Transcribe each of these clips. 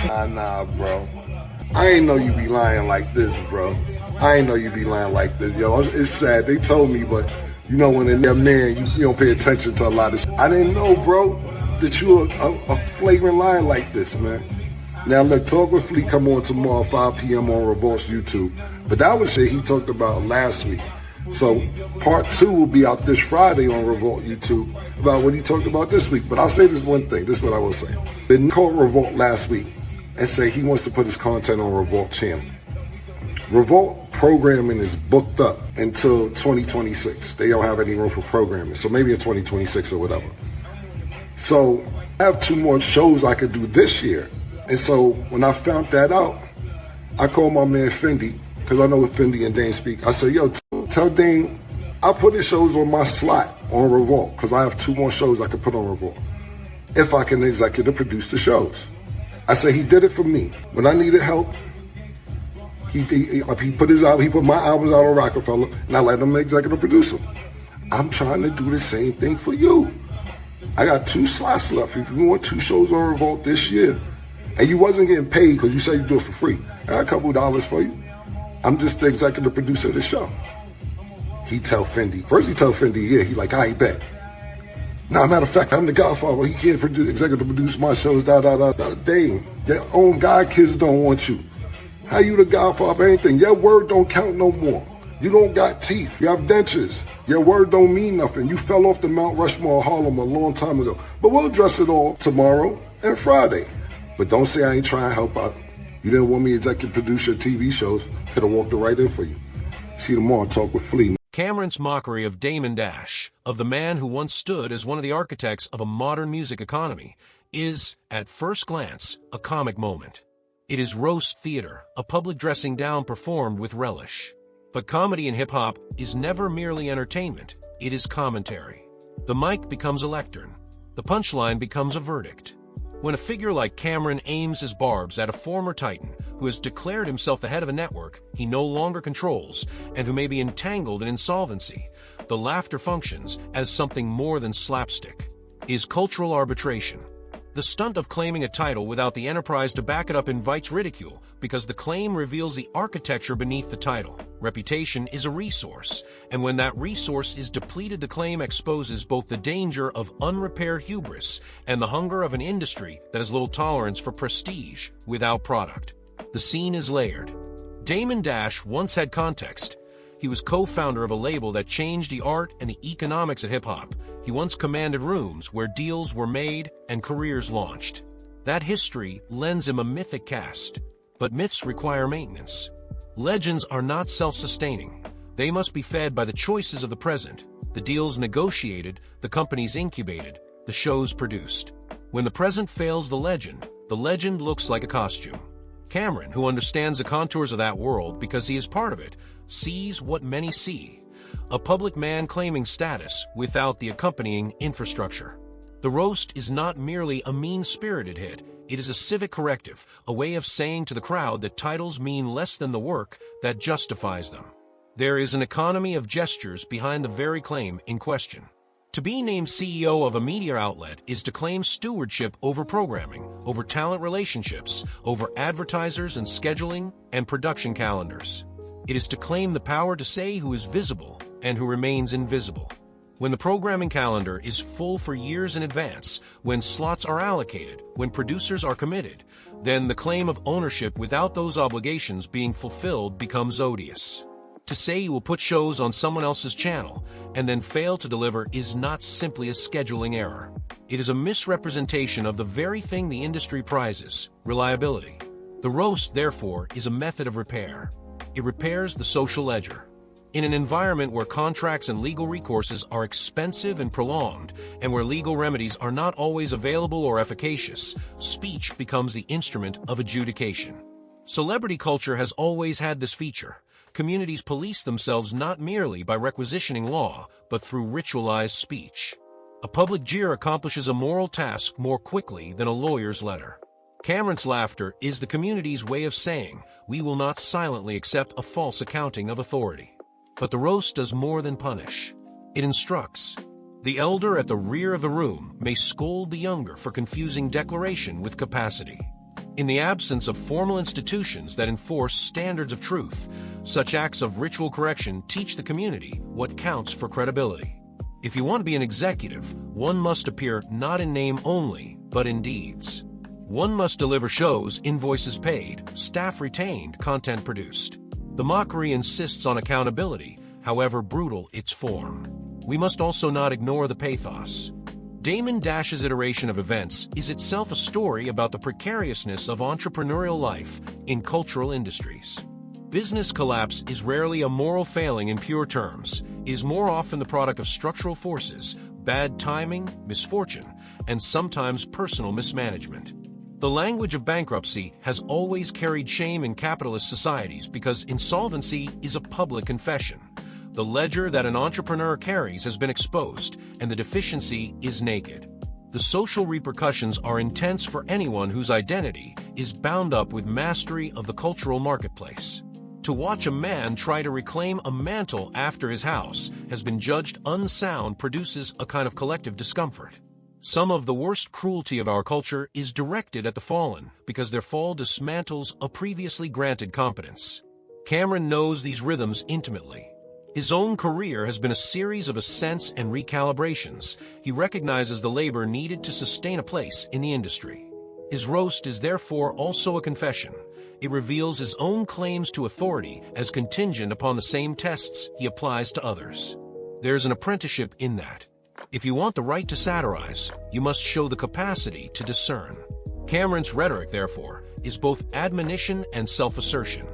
Nah, bro. I ain't know you be lying like this, bro. I ain't know you be lying like this, yo. It's sad. They told me, but you know when they're man, you don't pay attention to a lot of shit. I didn't know, bro, that you a flagrant liar like this, man. Now look, Talk with Fleet come on tomorrow, 5 p.m. on Revolt's YouTube. But that was shit he talked about last week. So part 2 will be out this Friday on Revolt YouTube about what he talked about this week. But I'll say this one thing. This is what I will say. They called Revolt last week and say he wants to put his content on Revolt channel. Revolt programming is booked up until 2026. They don't have any room for programming. So maybe in 2026 or whatever. So I have 2 more shows I could do this year. And so when I found that out, I called my man Fendi, because I know what Fendi and Dane speak. I said, yo, tell Dane, I'll put his shows on my slot on Revolt, because I have 2 more shows I could put on Revolt, if I can executive produce the shows. I said he did it for me. When I needed help, he put my albums out on Rockefeller, and I let him executive produce them. I'm trying to do the same thing for you. I got 2 slots left. If you want 2 shows on Revolt this year, and you wasn't getting paid because you said you do it for free, I got a couple of dollars for you. I'm just the executive producer of the show. He tell Fendi. First he tell Fendi, yeah, he like, I ain't bet. Now, matter of fact, I'm the Godfather. He can't executive produce my shows, Dang, your own God kids don't want you. How you the Godfather of anything? Your word don't count no more. You don't got teeth. You have dentures. Your word don't mean nothing. You fell off the Mount Rushmore of Harlem a long time ago. But we'll address it all tomorrow and Friday. But don't say I ain't trying to help out. You didn't want me to executive produce your TV shows. Could have walked it right in for you. See you tomorrow on Talk with Flea. Cameron's mockery of Damon Dash, of the man who once stood as one of the architects of a modern music economy, is, at first glance, a comic moment. It is roast theater, a public dressing down performed with relish. But comedy in hip-hop is never merely entertainment, it is commentary. The mic becomes a lectern. The punchline becomes a verdict. When a figure like Cameron aims his barbs at a former titan who has declared himself the head of a network he no longer controls and who may be entangled in insolvency, the laughter functions as something more than slapstick. Is cultural arbitration. The stunt of claiming a title without the enterprise to back it up invites ridicule because the claim reveals the architecture beneath the title. Reputation is a resource, and when that resource is depleted, the claim exposes both the danger of unrepaired hubris and the hunger of an industry that has little tolerance for prestige without product. The scene is layered. Damon Dash once had context. He was co-founder of a label that changed the art and the economics of hip-hop. He once commanded rooms where deals were made and careers launched. That history lends him a mythic cast. But myths require maintenance. Legends are not self-sustaining. They must be fed by the choices of the present, the deals negotiated, the companies incubated, the shows produced. When the present fails the legend looks like a costume. Cameron, who understands the contours of that world because he is part of it, sees what many see. A public man claiming status without the accompanying infrastructure. The roast is not merely a mean-spirited hit. It is a civic corrective, a way of saying to the crowd that titles mean less than the work that justifies them. There is an economy of gestures behind the very claim in question. To be named CEO of a media outlet is to claim stewardship over programming, over talent relationships, over advertisers and scheduling and production calendars. It is to claim the power to say who is visible and who remains invisible. When the programming calendar is full for years in advance, when slots are allocated, when producers are committed, then the claim of ownership without those obligations being fulfilled becomes odious. To say you will put shows on someone else's channel and then fail to deliver is not simply a scheduling error. It is a misrepresentation of the very thing the industry prizes, reliability. The roast, therefore, is a method of repair. It repairs the social ledger. In an environment where contracts and legal recourses are expensive and prolonged, and where legal remedies are not always available or efficacious, speech becomes the instrument of adjudication. Celebrity culture has always had this feature. Communities police themselves not merely by requisitioning law, but through ritualized speech. A public jeer accomplishes a moral task more quickly than a lawyer's letter. Cameron's laughter is the community's way of saying, we will not silently accept a false accounting of authority. But the roast does more than punish. It instructs. The elder at the rear of the room may scold the younger for confusing declaration with capacity. In the absence of formal institutions that enforce standards of truth, such acts of ritual correction teach the community what counts for credibility. If you want to be an executive, one must appear not in name only, but in deeds. One must deliver shows, invoices paid, staff retained, content produced. The mockery insists on accountability, however brutal its form. We must also not ignore the pathos. Damon Dash's iteration of events is itself a story about the precariousness of entrepreneurial life in cultural industries. Business collapse is rarely a moral failing in pure terms, is more often the product of structural forces, bad timing, misfortune, and sometimes personal mismanagement. The language of bankruptcy has always carried shame in capitalist societies because insolvency is a public confession. The ledger that an entrepreneur carries has been exposed, and the deficiency is naked. The social repercussions are intense for anyone whose identity is bound up with mastery of the cultural marketplace. To watch a man try to reclaim a mantle after his house has been judged unsound produces a kind of collective discomfort. Some of the worst cruelty of our culture is directed at the fallen because their fall dismantles a previously granted competence. Cameron knows these rhythms intimately. His own career has been a series of ascents and recalibrations. He recognizes the labor needed to sustain a place in the industry. His roast is therefore also a confession. It reveals his own claims to authority as contingent upon the same tests he applies to others. There's an apprenticeship in that. If you want the right to satirize, you must show the capacity to discern. Cameron's rhetoric, therefore, is both admonition and self-assertion.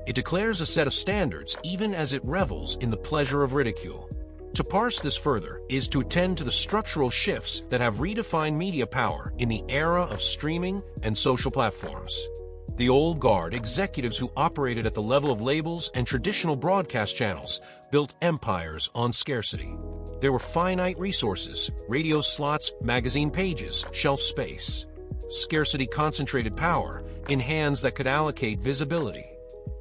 It declares a set of standards even as it revels in the pleasure of ridicule. To parse this further is to attend to the structural shifts that have redefined media power in the era of streaming and social platforms. The old guard, executives who operated at the level of labels and traditional broadcast channels, built empires on scarcity. There were finite resources, radio slots, magazine pages, shelf space. Scarcity concentrated power in hands that could allocate visibility.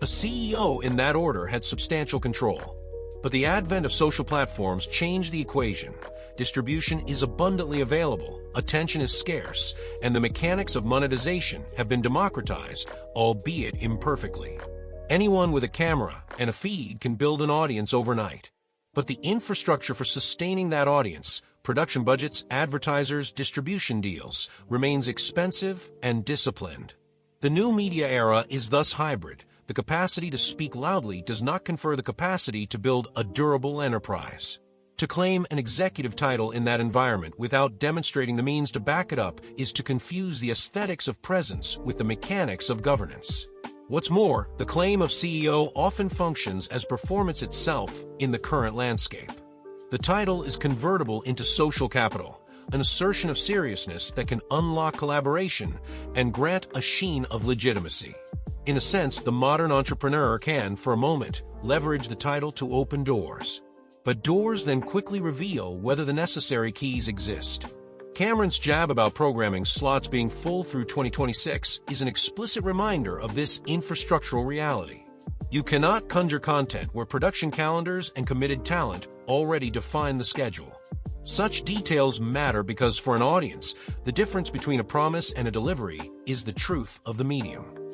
A CEO in that order had substantial control. But the advent of social platforms changed the equation. Distribution is abundantly available, attention is scarce, and the mechanics of monetization have been democratized, albeit imperfectly. Anyone with a camera and a feed can build an audience overnight. But the infrastructure for sustaining that audience, production budgets, advertisers, distribution deals, remains expensive and disciplined. The new media era is thus hybrid. The capacity to speak loudly does not confer the capacity to build a durable enterprise. To claim an executive title in that environment without demonstrating the means to back it up is to confuse the aesthetics of presence with the mechanics of governance. What's more, the claim of CEO often functions as performance itself in the current landscape. The title is convertible into social capital, an assertion of seriousness that can unlock collaboration and grant a sheen of legitimacy. In a sense, the modern entrepreneur can, for a moment, leverage the title to open doors. But doors then quickly reveal whether the necessary keys exist. Cameron's jab about programming slots being full through 2026 is an explicit reminder of this infrastructural reality. You cannot conjure content where production calendars and committed talent already define the schedule. Such details matter because for an audience, the difference between a promise and a delivery is the truth of the medium.